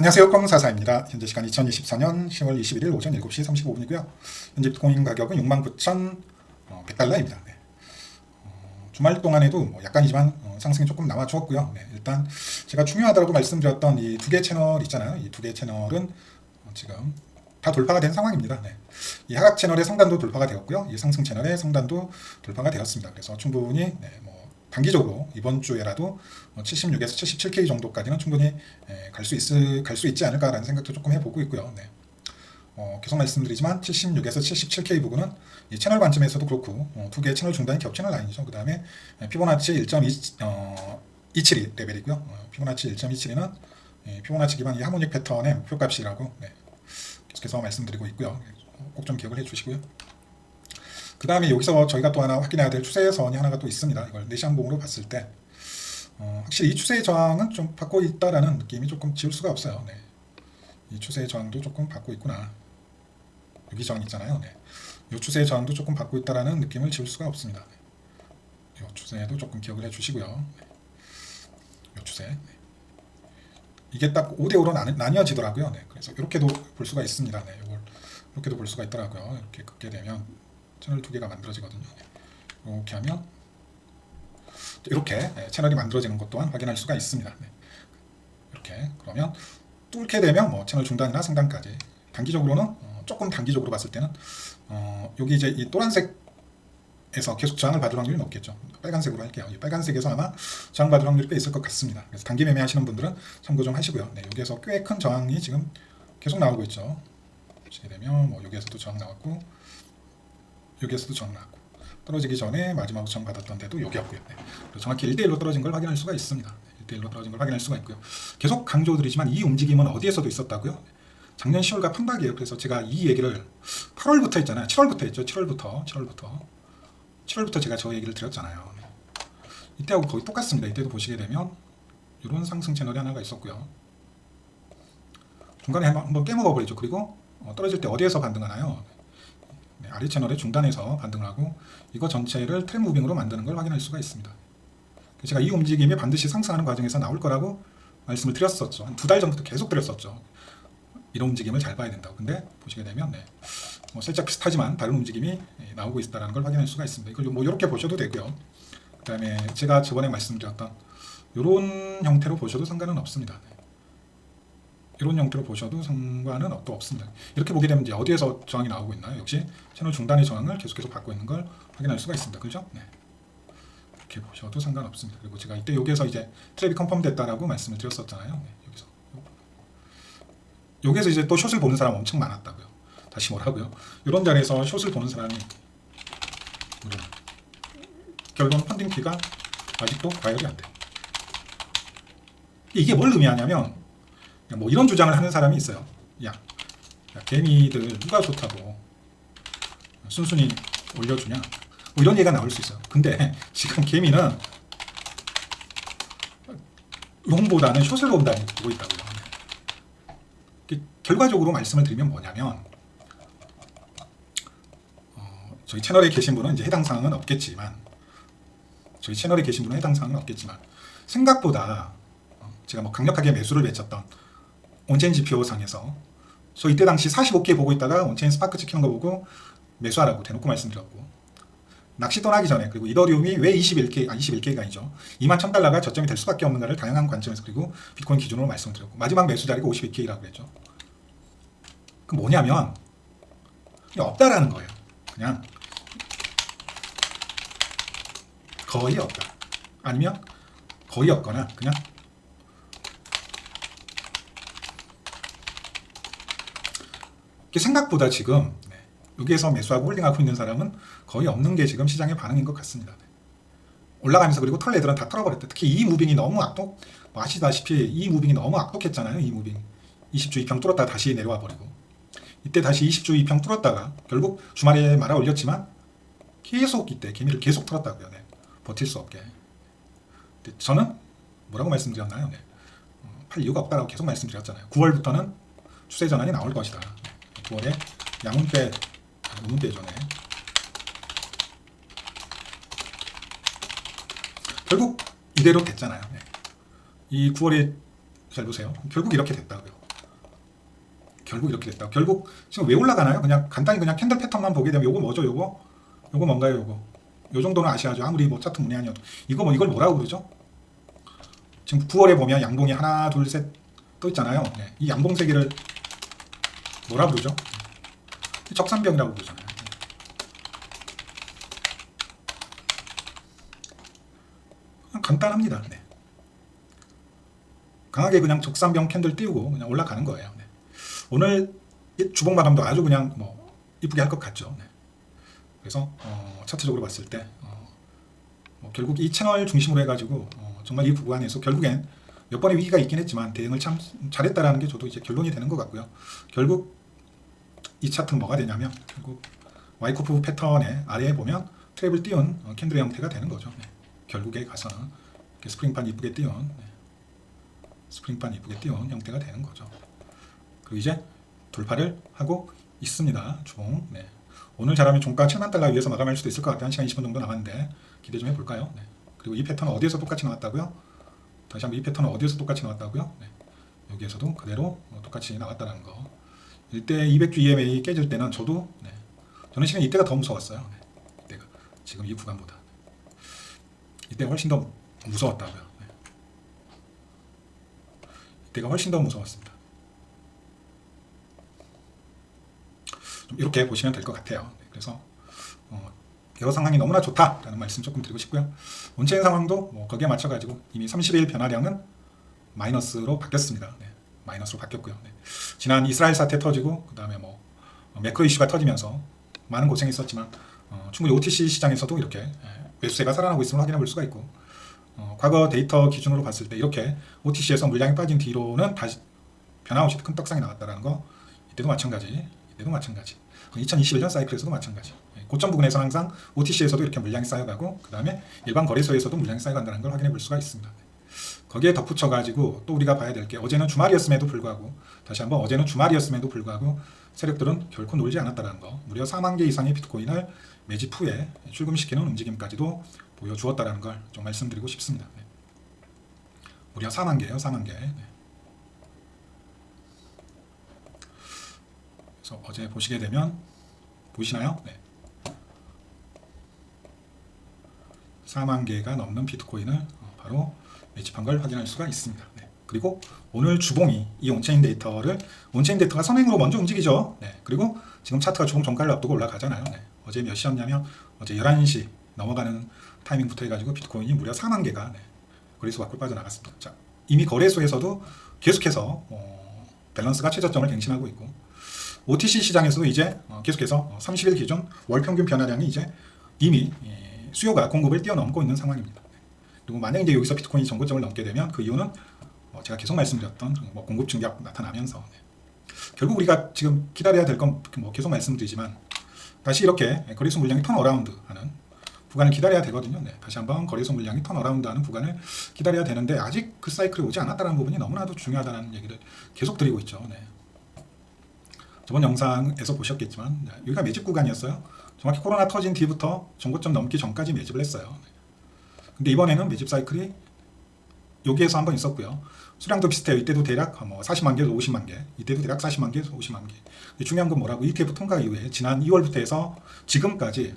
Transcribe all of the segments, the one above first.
안녕하세요. 꽝사사입니다. 현재 시간 2024년 10월 21일 오전 7시 35분이고요. 현재 비트코인 가격은 69,100달러입니다. 네. 주말 동안에도 약간이지만 상승이 조금 남아주었고요. 네. 일단 제가 중요하다고 말씀드렸던 이 두 개 채널 있잖아요. 이 두 개 채널은 지금 다 돌파가 된 상황입니다. 네. 이 하락 채널의 상단도 돌파가 되었고요. 이 상승 채널의 상단도 돌파가 되었습니다. 그래서 충분히 단기적으로 이번 주에라도 76에서 77K 정도까지는 충분히 갈 수 있지 않을까라는 생각도 조금 해보고 있고요. 네. 계속 말씀드리지만 76에서 77K 부분은 이 채널 관점에서도 그렇고 두 개의 채널 중단이 겹치는 라인이죠. 그 다음에 피보나치 1.272 레벨이고요. 피보나치 1.272는 피보나치 기반 이 하모닉 패턴의 목표값이라고 계속해서 말씀드리고 있고요. 꼭 좀 기억을 해주시고요. 그 다음에 여기서 저희가 또 하나 확인해야 될 추세선이 하나가 또 있습니다. 이걸 내시한봉으로 봤을 때 확실히 이 추세의 저항은 좀 받고 있다라는 느낌이 조금 지울 수가 없어요. 네. 이 추세의 저항도 조금 받고 있구나. 여기 저항 있잖아요. 네. 이 추세의 저항도 조금 받고 있다라는 느낌을 지울 수가 없습니다. 네. 이 추세도 조금 기억을 해주시고요. 네. 이 추세. 네. 이게 딱 5대5로 나뉘어지더라고요. 네. 그래서 이렇게도 볼 수가 있습니다. 네. 이걸 이렇게도 볼 수가 있더라고요. 이렇게 긋게 되면 채널 두 개가 만들어지거든요. 이렇게 하면 이렇게 채널이 만들어지는 것 또한 확인할 수가 있습니다. 이렇게 그러면 뚫게 되면 채널 중단이나 상단까지 단기적으로는 조금 단기적으로 봤을 때는 여기 이제 이 노란색에서 계속 저항을 받을 확률이 높겠죠. 빨간색으로 할게요. 이 빨간색에서 아마 저항 받을 확률이 꽤 있을 것 같습니다. 그래서 단기 매매 하시는 분들은 참고 좀 하시고요. 네, 여기에서 꽤 큰 저항이 지금 계속 나오고 있죠. 보시게 되면 여기에서도 저항 나왔고 여기에서도 저항 나왔고 떨어지기 전에 마지막으로 저항 받았던 데도 여기였고요. 네. 정확히 1대1로 떨어진 걸 확인할 수가 있습니다. 1대1로 떨어진 걸 확인할 수가 있고요. 계속 강조드리지만 이 움직임은 어디에서도 있었다고요? 작년 10월과 판박이에요. 그래서 제가 이 얘기를 8월부터 했잖아요. 7월부터 했죠. 7월부터 제가 저 얘기를 드렸잖아요. 이때하고 거의 똑같습니다. 이때도 보시게 되면 이런 상승 채널이 하나가 있었고요. 중간에 한번 깨먹어버리죠. 그리고 떨어질 때 어디에서 반등하나요? 아래 채널의 중단에서 반등을 하고 이거 전체를 트렌드 무빙으로 만드는 걸 확인할 수가 있습니다. 제가 이 움직임이 반드시 상승하는 과정에서 나올 거라고 말씀을 드렸었죠. 한 2달 전부터 계속 드렸었죠. 이런 움직임을 잘 봐야 된다고. 근데 보시게 되면 살짝 비슷하지만 다른 움직임이 나오고 있다는 걸 확인할 수가 있습니다. 이걸 이렇게 보셔도 되고요. 그 다음에 제가 저번에 말씀드렸던 이런 형태로 보셔도 상관은 없습니다. 이런 형태로 보셔도 상관은 또 없습니다. 이렇게 보게 되면 이제 어디에서 저항이 나오고 있나요? 역시 채널 중단의 저항을 계속해서 받고 있는 걸 확인할 수가 있습니다. 그렇죠? 네. 이렇게 보셔도 상관없습니다. 그리고 제가 이때 여기에서 이제 트랩이 컨펌 됐다라고 말씀을 드렸었잖아요. 네. 여기서 이제 또 숏을 보는 사람 엄청 많았다고요. 다시 뭐라고요? 이런 자리에서 숏을 보는 사람이 결국은 펀딩 피가 아직도 과열이 안 돼. 이게 뭘 의미하냐면 이런 주장을 하는 사람이 있어요. 야 개미들 누가 좋다고 순순히 올려주냐 이런 얘기가 나올 수 있어요. 근데 지금 개미는 롱보다는 숏을 본다니 보고 있다고요. 결과적으로 말씀을 드리면 뭐냐면 저희 채널에 계신 분은 이제 해당 사항은 없겠지만 생각보다 제가 강력하게 매수를 외쳤던 온체인 지표 상에서 저 이때 당시 45K 보고 있다가 온체인 스파크 찍히는 거 보고 매수하라고 대놓고 말씀드렸고 낚시 떠나기 전에 그리고 이더리움이 왜 21K가 아니죠 21,000달러가 저점이 될 수밖에 없는가를 다양한 관점에서 그리고 비트코인 기준으로 말씀드렸고 마지막 매수 자리가 52K라고 했죠. 그 뭐냐면 없다라는 거예요. 그냥 거의 없다 아니면 거의 없거나 그냥 생각보다 지금 여기에서 매수하고 홀딩하고 있는 사람은 거의 없는 게 지금 시장의 반응인 것 같습니다. 올라가면서 그리고 털 애들은 다 털어버렸다. 특히 이 무빙이 너무 아시다시피 이 무빙이 너무 악독했잖아요. 이 무빙 20주 2평 뚫었다가 다시 내려와 버리고 이때 다시 20주 2평 뚫었다가 결국 주말에 말아 올렸지만 계속 이때 개미를 계속 털었다고요. 네. 버틸 수 없게. 저는 뭐라고 말씀드렸나요? 팔 이유가 없다라고 계속 말씀드렸잖아요. 9월부터는 추세 전환이 나올 것이다. 9월에 우문배 전에 결국 이대로 됐잖아요. 이 9월에 잘 보세요. 결국 이렇게 됐다고요. 결국 이렇게 됐다. 결국 지금 왜 올라가나요? 그냥 간단히 그냥 캔들 패턴만 보게 되면 요거 뭐죠? 요거 뭔가요? 요 정도는 아셔야죠. 아무리 뭐 차트 문의 아니어도 이걸 뭐라고 그러죠? 지금 9월에 보면 양봉이 하나 둘 셋 또 있잖아요. 네. 이 양봉 세 개를 뭐라 부르죠? 적산병이라고 부르잖아요. 간단합니다. 네. 강하게 그냥 적산병 캔들 띄우고 그냥 올라가는 거예요. 네. 오늘 주봉 마감도 아주 그냥 뭐 이쁘게 할 것 같죠. 네. 그래서 차트적으로 봤을 때 뭐 결국 이 채널 중심으로 해가지고 정말 이 구간에서 결국엔 몇 번의 위기가 있긴 했지만 대응을 참 잘했다라는 게 저도 이제 결론이 되는 것 같고요. 결국 이 차트는 뭐가 되냐면 결국 와이코프 패턴의 아래에 보면 트랩을 띄운 캔들의 형태가 되는 거죠. 네. 결국에 가서는 이렇게 스프링판 이쁘게 띄운 스프링판 이쁘게 띄운 형태가 되는 거죠. 그리고 이제 돌파를 하고 있습니다. 종. 네. 오늘 잘하면 종가 7만 달러 위에서 마감할 수도 있을 것 같아요. 1시간 20분 정도 남았는데 기대 좀 해볼까요? 네. 그리고 이 패턴은 어디에서 똑같이 나왔다고요? 다시 한번 이 패턴은 어디에서 똑같이 나왔다고요? 네. 여기에서도 그대로 똑같이 나왔다는 거. 이때 200주 EMA 깨질 때는 저는 실은 이때가 더 무서웠어요. 네. 이때가 지금 이 구간보다 이때가 훨씬 더 무서웠다고요. 네. 이때가 훨씬 더 무서웠습니다. 좀 이렇게 보시면 될 것 같아요. 네. 그래서 여러 상황이 너무나 좋다라는 말씀 조금 드리고 싶고요. 원체인 상황도 뭐 거기에 맞춰가지고 이미 30일 변화량은 마이너스로 바뀌었습니다. 네. 마이너스로 바뀌었고요. 네. 지난 이스라엘 사태 터지고 그 다음에 뭐 매크로 이슈가 터지면서 많은 고생이 있었지만 충분히 OTC 시장에서도 이렇게 매수세가 살아나고 있음을 확인해 볼 수가 있고 과거 데이터 기준으로 봤을 때 이렇게 OTC에서 물량이 빠진 뒤로는 다시 변화없이 큰 떡상이 나왔다는 거 이때도 마찬가지 2021년 사이클에서도 마찬가지 고점 부근에서는 항상 OTC에서도 이렇게 물량이 쌓여가고 그 다음에 일반 거래소에서도 물량이 쌓여간다는 걸 확인해 볼 수가 있습니다. 거기에 덧붙여가지고 또 우리가 봐야 될 게 어제는 주말이었음에도 불구하고 다시 한번 어제는 주말이었음에도 불구하고 세력들은 결코 놀지 않았다는 거 무려 4만 개 이상의 비트코인을 매집 후에 출금시키는 움직임까지도 보여주었다는 걸 좀 말씀드리고 싶습니다. 네. 무려 4만 개예요. 4만 개. 네. 그래서 어제 보시게 되면 보이시나요? 네. 4만 개가 넘는 비트코인을 바로 매집한 걸 확인할 수가 있습니다. 네. 그리고 오늘 주봉이 이 온체인 데이터가 선행으로 먼저 움직이죠. 네. 그리고 지금 차트가 주봉 종가를 앞두고 올라가잖아요. 네. 어제 몇 시였냐면 어제 11시 넘어가는 타이밍부터 해가지고 비트코인이 무려 4만 개가 거래소 밖으로 빠져나갔습니다. 자, 이미 거래소에서도 계속해서 밸런스가 최저점을 갱신하고 있고 OTC 시장에서도 이제 계속해서 30일 기준 월 평균 변화량이 이제 이미 수요가 공급을 뛰어넘고 있는 상황입니다. 그리고 만약 이제 여기서 비트코인이 정고점을 넘게 되면 그 이유는 제가 계속 말씀드렸던 공급 증가 나타나면서 결국 우리가 지금 기다려야 될 건 계속 말씀드리지만 다시 이렇게 거래소 물량이 턴어라운드 하는 구간을 기다려야 되거든요. 네, 다시 한번 거래소 물량이 턴어라운드 하는 구간을 기다려야 되는데 아직 그 사이클이 오지 않았다는 부분이 너무나도 중요하다는 얘기를 계속 드리고 있죠. 네. 저번 영상에서 보셨겠지만 여기가 매집 구간이었어요. 정확히 코로나 터진 뒤부터 정고점 넘기 전까지 매집을 했어요. 근데 이번에는 매집 사이클이 여기에서 한번 있었고요. 수량도 비슷해요. 이때도 대략 40만 개에서 50만 개, 이때도 대략 40만 개에서 50만 개. 중요한 건 뭐라고? ETF 통과 이후에 지난 2월부터 해서 지금까지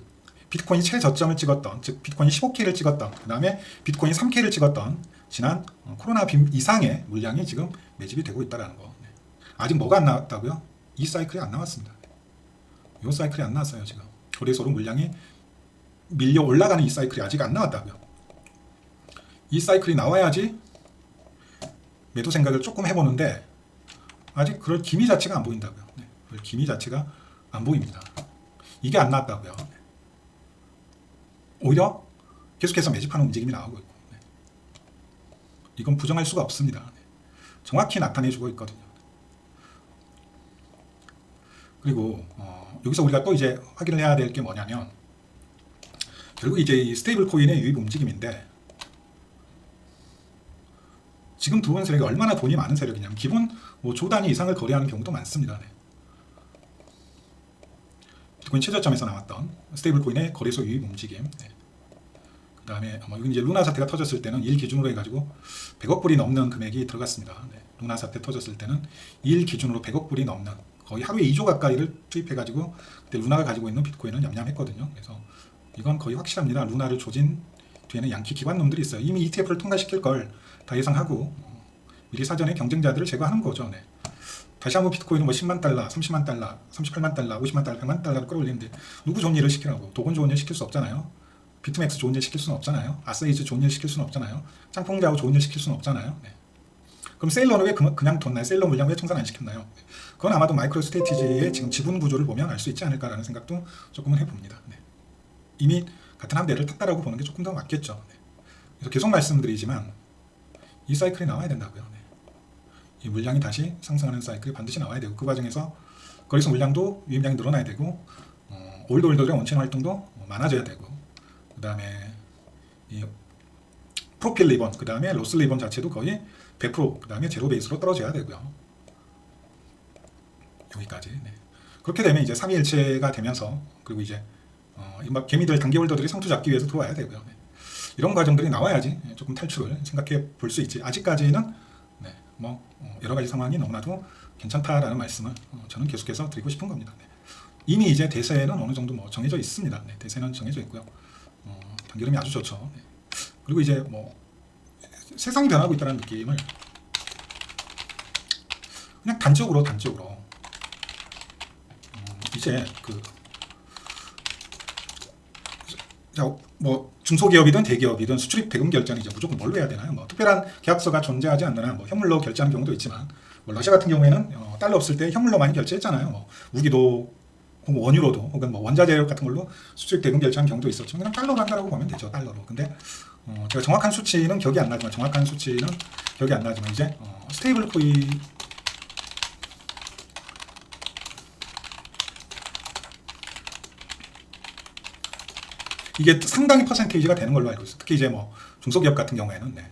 비트코인이 최저점을 찍었던, 즉 비트코인이 15K를 찍었던, 그 다음에 비트코인이 3K를 찍었던 지난 코로나 빔 이상의 물량이 지금 매집이 되고 있다는 거. 아직 뭐가 안 나왔다고요? 이 사이클이 안 나왔습니다. 이 사이클이 안 나왔어요. 지금 거래소로 물량이 밀려 올라가는 이 사이클이 아직 안 나왔다고요. 이 사이클이 나와야지 매도 생각을 조금 해보는데 아직 그럴 기미 자체가 안 보인다고요. 네, 그럴 기미 자체가 안 보입니다. 이게 안 나왔다고요. 네. 오히려 계속해서 매집하는 움직임이 나오고 있고 네. 이건 부정할 수가 없습니다. 네. 정확히 나타내주고 있거든요. 그리고 여기서 우리가 또 이제 확인을 해야 될 게 뭐냐면 결국 이제 이 스테이블 코인의 유입 움직임인데 지금 들어온 세력이 얼마나 돈이 많은 세력이냐면 기본 조 단위 이상을 거래하는 경우도 많습니다. 네. 비트코인 최저점에서 나왔던 스테이블 코인의 거래소 유입 움직임. 네. 그 다음에 이건 이제 루나 사태가 터졌을 때는 일 기준으로 해가지고 100억 불이 넘는 금액이 들어갔습니다. 네. 루나 사태 터졌을 때는 일 기준으로 100억 불이 넘는 거의 하루에 2조 가까이를 투입해가지고 그때 루나가 가지고 있는 비트코인을 냠냠했거든요. 그래서 이건 거의 확실합니다. 루나를 조진 뒤에는 양키 기관 놈들이 있어요. 이미 ETF를 통과시킬 걸 다 예상하고 미리 사전에 경쟁자들을 제거하는 거죠. 네. 다시 한번 비트코인은 뭐 10만 달러, 30만 달러, 38만 달러, 50만 달러, 100만 달러로 끌어올리는데 누구 좋은 일을 시키라고. 도건 좋은 일 시킬 수 없잖아요. 비트맥스 좋은 일 시킬 수는 없잖아요. 아세이즈 좋은 일 시킬 수는 없잖아요. 짱풍자오 좋은 일 시킬 수는 없잖아요. 네. 그럼 세일러는 왜 그냥 뒀나요? 세일러 물량 왜 청산 안 시켰나요? 그건 아마도 마이크로 스트래티지의 지금 지분 구조를 보면 알 수 있지 않을까라는 생각도 조금은 해봅니다. 네. 이미 같은 함대를 탔다라고 보는 게 조금 더 맞겠죠. 네. 그래서 계속 말씀드리지만 이 사이클이 나와야 된다고요. 네. 이 물량이 다시 상승하는 사이클이 반드시 나와야 되고 그 과정에서 거래소 물량도 유입량이 늘어나야 되고 올드홀더들의 원천 활동도 많아져야 되고 그 다음에 이 프로필 리본 그 다음에 로스 리본 자체도 거의 100%그 다음에 제로 베이스로 떨어져야 되고요. 여기까지. 네. 그렇게 되면 이제 3위일체가 되면서 그리고 이제 개미들 단기 홀더들이 상투 잡기 위해서 들어와야 되고요. 네. 이런 과정들이 나와야지 조금 탈출을 생각해 볼 수 있지. 아직까지는 네, 여러 가지 상황이 너무나도 괜찮다라는 말씀을 저는 계속해서 드리고 싶은 겁니다. 네. 이미 이제 대세는 어느 정도 정해져 있습니다. 네, 대세는 정해져 있고요. 단계름이 아주 좋죠. 네. 그리고 이제 세상이 변하고 있다는 느낌을 그냥 단적으로 이제 중소기업이든 대기업이든 수출입 대금 결제는 이제 무조건 뭘로 해야 되나요? 특별한 계약서가 존재하지 않느나 현물로 결제하는 경우도 있지만 러시아 같은 경우에는 달러 없을 때 현물로 많이 결제했잖아요. 무기도 혹은 원유로도 혹은 원자재 같은 걸로 수출입 대금 결제하는 경우도 있었죠. 그냥 달러로 한다라고 보면 되죠. 달러로. 근데 제가 정확한 수치는 기억이 안 나지만 이제 스테이블 코인 이게 상당히 퍼센테이지가 되는 걸로 알고 있어요. 특히 이제 중소기업 같은 경우에는 네.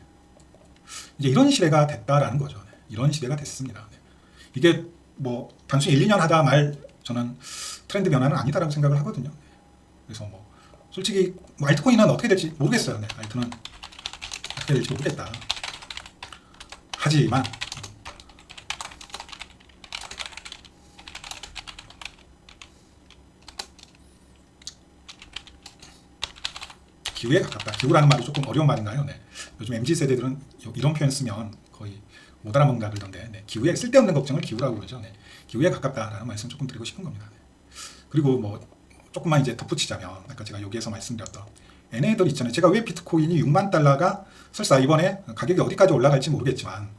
이제 이런 시대가 됐다라는 거죠. 네. 이런 시대가 됐습니다. 네. 이게 단순히 1, 2년 하다 말 저는 트렌드 변화는 아니다라고 생각을 하거든요. 그래서 솔직히 알트코인은 어떻게 될지 모르겠어요. 네. 알트는 어떻게 될지 모르겠다. 하지만 기후에 가깝다. 기후라는 말이 조금 어려운 말인가요? 네. 요즘 MZ세대들은 이런 표현 쓰면 거의 못 알아먹는다 그러던데 네. 기후에 쓸데없는 걱정을 기후라고 그러죠. 네. 기후에 가깝다라는 말씀 조금 드리고 싶은 겁니다. 네. 그리고 조금만 이제 덧붙이자면 아까 제가 여기에서 말씀드렸던 얘네들 있잖아요. 제가 왜 비트코인이 6만 달러가 설사 이번에 가격이 어디까지 올라갈지 모르겠지만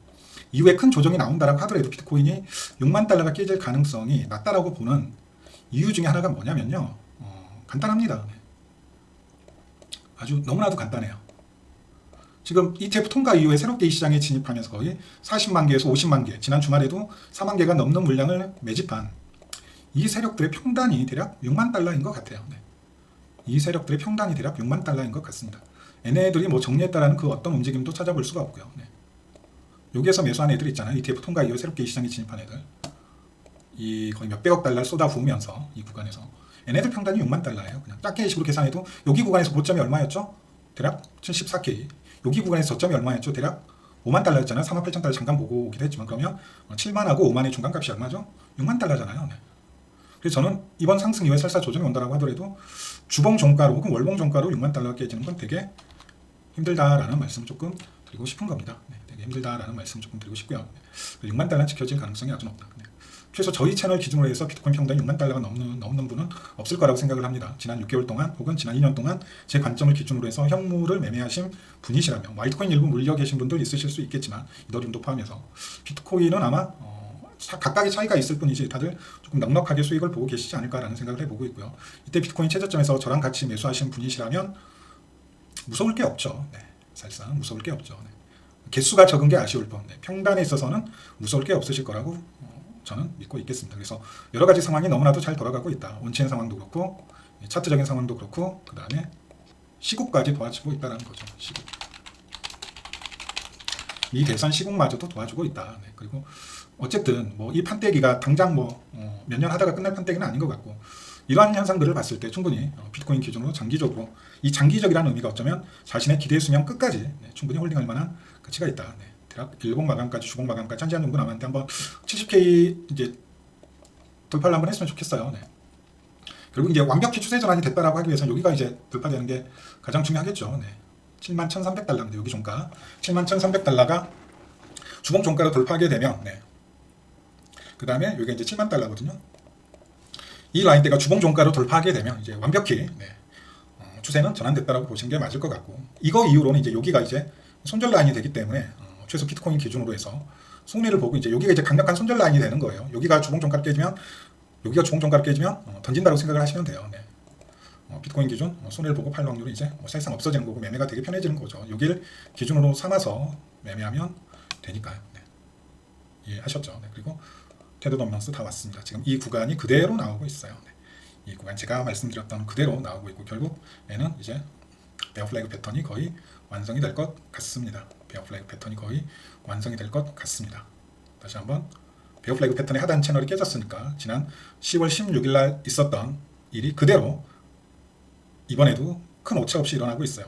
이후에 큰 조정이 나온다라고 하더라도 비트코인이 6만 달러가 깨질 가능성이 낮다라고 보는 이유 중에 하나가 뭐냐면요. 간단합니다. 네. 아주 너무나도 간단해요. 지금 ETF 통과 이후에 새롭게 이 시장에 진입하면서 거의 40만 개에서 50만 개, 지난 주말에도 4만 개가 넘는 물량을 매집한 이 세력들의 평단이 대략 6만 달러인 것 같아요. 네. 이 세력들의 평단이 대략 6만 달러인 것 같습니다. 얘네들이 정리했다라는 그 어떤 움직임도 찾아볼 수가 없고요. 네. 여기에서 매수한 애들 있잖아요. ETF 통과 이후에 새롭게 이 시장에 진입한 애들. 이 거의 몇백억 달러를 쏟아부으면서 이 구간에서 얘네들 평단이 6만 달러예요. 그냥 작게 식으로 계산해도 여기 구간에서 고점이 얼마였죠? 대략 74K. 여기 구간에서 저점이 얼마였죠? 대략 5만 달러였잖아요. 4만 8천 달러 잠깐 보고 오기도 했지만 그러면 7만하고 5만의 중간값이 얼마죠? 6만 달러잖아요. 네. 그래서 저는 이번 상승 이후에 설사 조정이 온다라고 하더라도 주봉 종가로 혹은 월봉 종가로 6만 달러가 깨지는 건 되게 힘들다라는 말씀을 조금 드리고 싶은 겁니다. 네, 되게 힘들다라는 말씀을 조금 드리고 싶고요. 네, 6만 달러는 지켜질 가능성이 아주 높다. 네. 최소 저희 채널 기준으로 해서 비트코인 평단이 6만 달러가 넘는 분은 없을 거라고 생각을 합니다. 지난 6개월 동안 혹은 지난 2년 동안 제 관점을 기준으로 해서 현물을 매매하신 분이시라면 알트코인 일부 물려 계신 분들 있으실 수 있겠지만 이더리움도 포함해서 비트코인은 아마 각각의 차이가 있을 뿐이지 다들 조금 넉넉하게 수익을 보고 계시지 않을까라는 생각을 해보고 있고요. 이때 비트코인 최저점에서 저랑 같이 매수하신 분이시라면 무서울 게 없죠. 네, 사실상 무서울 게 없죠. 네. 개수가 적은 게 아쉬울 뿐 네, 평단에 있어서는 무서울 게 없으실 거라고 저는 믿고 있겠습니다. 그래서 여러 가지 상황이 너무나도 잘 돌아가고 있다. 온체인 상황도 그렇고 차트적인 상황도 그렇고 그 다음에 시국까지 도와주고 있다는 거죠. 시국. 이 대선 시국마저도 도와주고 있다. 네. 그리고 어쨌든 이 판때기가 당장 몇 년 하다가 끝날 판때기는 아닌 것 같고 이러한 현상들을 봤을 때 충분히 비트코인 기준으로 장기적으로 이 장기적이라는 의미가 어쩌면 자신의 기대 수명 끝까지 네, 충분히 홀딩할 만한 가치가 있다. 네. 대략 일봉 마감까지 주봉 마감까지 한시간 정도 남았는데 한번 70K 이제 돌파를 한번 했으면 좋겠어요. 네. 결국 이제 완벽히 추세 전환이 됐다라고 하기 위해서는 여기가 이제 돌파되는 게 가장 중요하겠죠. 네. 71,300달러인데 여기 종가 71,300달러가 주봉 종가로 돌파하게 되면 네. 그 다음에 여기가 이제 7만 달러거든요. 이 라인대가 주봉 종가로 돌파하게 되면 이제 완벽히 네. 추세는 전환됐다라고 보시는 게 맞을 것 같고, 이거 이후로는 이제 여기가 이제 손절 라인이 되기 때문에 최소 비트코인 기준으로 해서 승리를 보고 이제 여기가 이제 강력한 손절 라인이 되는 거예요. 여기가 주봉 종가로 깨지면 여기가 주봉 종가로 깨지면 던진다고 생각을 하시면 돼요. 네. 비트코인 기준 손해를 보고 팔 확률이 이제 사실상 없어지는 거고 매매가 되게 편해지는 거죠. 여기를 기준으로 삼아서 매매하면 되니까요. 네. 이해하셨죠? 네. 그리고 테드 덤런스 다 왔습니다. 지금 이 구간이 그대로 나오고 있어요. 네. 이 구간 제가 말씀드렸던 그대로 나오고 있고 결국에는 이제 베어 플래그 패턴이 거의 완성이 될 것 같습니다. 베어 플래그 패턴이 거의 완성이 될 것 같습니다. 다시 한번 베어 플래그 패턴의 하단 채널이 깨졌으니까 지난 10월 16일 날 있었던 일이 그대로 이번에도 큰 오차 없이 일어나고 있어요.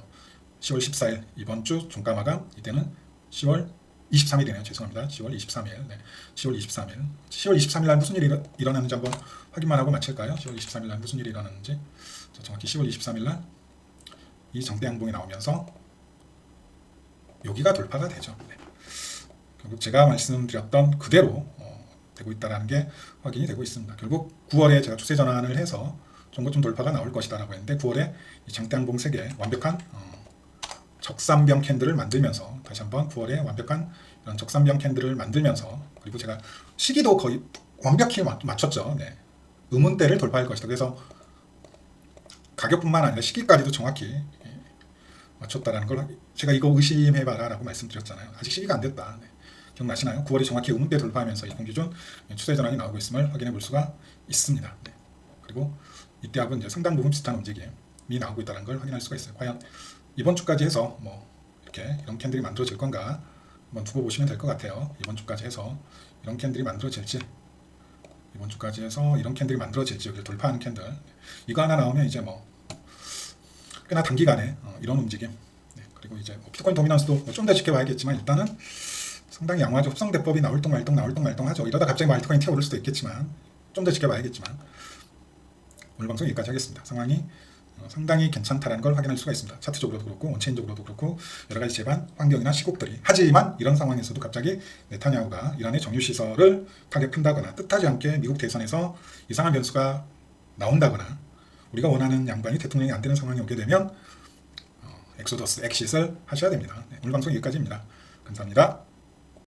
10월 14일 이번 주 종가 마감, 이때는 10월 23일이네요. 죄송합니다. 10월 23일. 네. 10월 23일. 10월 23일 날 무슨 일이 일어났는지 한번 확인만 하고 마칠까요? 10월 23일 날 무슨 일이 일어났는지. 정확히 10월 23일 날 이 정대 양봉이 나오면서 여기가 돌파가 되죠. 네. 결국 제가 말씀드렸던 그대로 되고 있다는 게 확인이 되고 있습니다. 결국 9월에 제가 추세 전환을 해서 좀 돌파가 나올 것이다라고 했는데 9월에 이 정대 양봉 3개 완벽한 적삼병 캔들을 만들면서 다시 한번 9월에 완벽한 이런 적삼병 캔들을 만들면서, 그리고 제가 시기도 거의 완벽히 맞췄죠. 네. 의문대를 돌파할 것이다. 그래서 가격뿐만 아니라 시기까지도 정확히 맞췄다라는 걸 제가 이거 의심해봐라 라고 말씀드렸잖아요. 아직 시기가 안 됐다. 네. 기억나시나요? 9월에 정확히 의문대 돌파하면서 이동기준 추세 전환이 나오고 있음을 확인해 볼 수가 있습니다. 네. 그리고 이때하고 이제 상당 부분 비슷한 움직임이 나오고 있다는 걸 확인할 수가 있어요. 과연 이번 주까지 해서 뭐 이렇게 이런 캔들이 만들어질 건가 한번 두고 보시면 될 것 같아요. 이번 주까지 해서 이런 캔들이 만들어질지, 이번 주까지 해서 이런 캔들이 만들어질지, 여기 돌파하는 캔들 이거 하나 나오면 이제 뭐 꽤나 단기간에 이런 움직임, 네. 그리고 이제 비트코인 도미넌스도 좀 더 지켜봐야겠지만 일단은 상당히 양호하죠. 흡성대법이 나올 동 말동 하죠. 이러다 갑자기 알트코인 튀어오를 수도 있겠지만 좀 더 지켜봐야겠지만 오늘 방송 여기까지 하겠습니다. 상황이 상당히 괜찮다는 걸 확인할 수가 있습니다. 차트적으로도 그렇고 원체인적으로도 그렇고 여러 가지 재반 환경이나 시국들이, 하지만 이런 상황에서도 갑자기 네타냐후가 이란의 정유시설을 타격한다거나 뜻하지 않게 미국 대선에서 이상한 변수가 나온다거나 우리가 원하는 양반이 대통령이 안 되는 상황이 오게 되면 엑소더스, 엑싯을 하셔야 됩니다. 네, 오늘 방송 여기까지입니다. 감사합니다.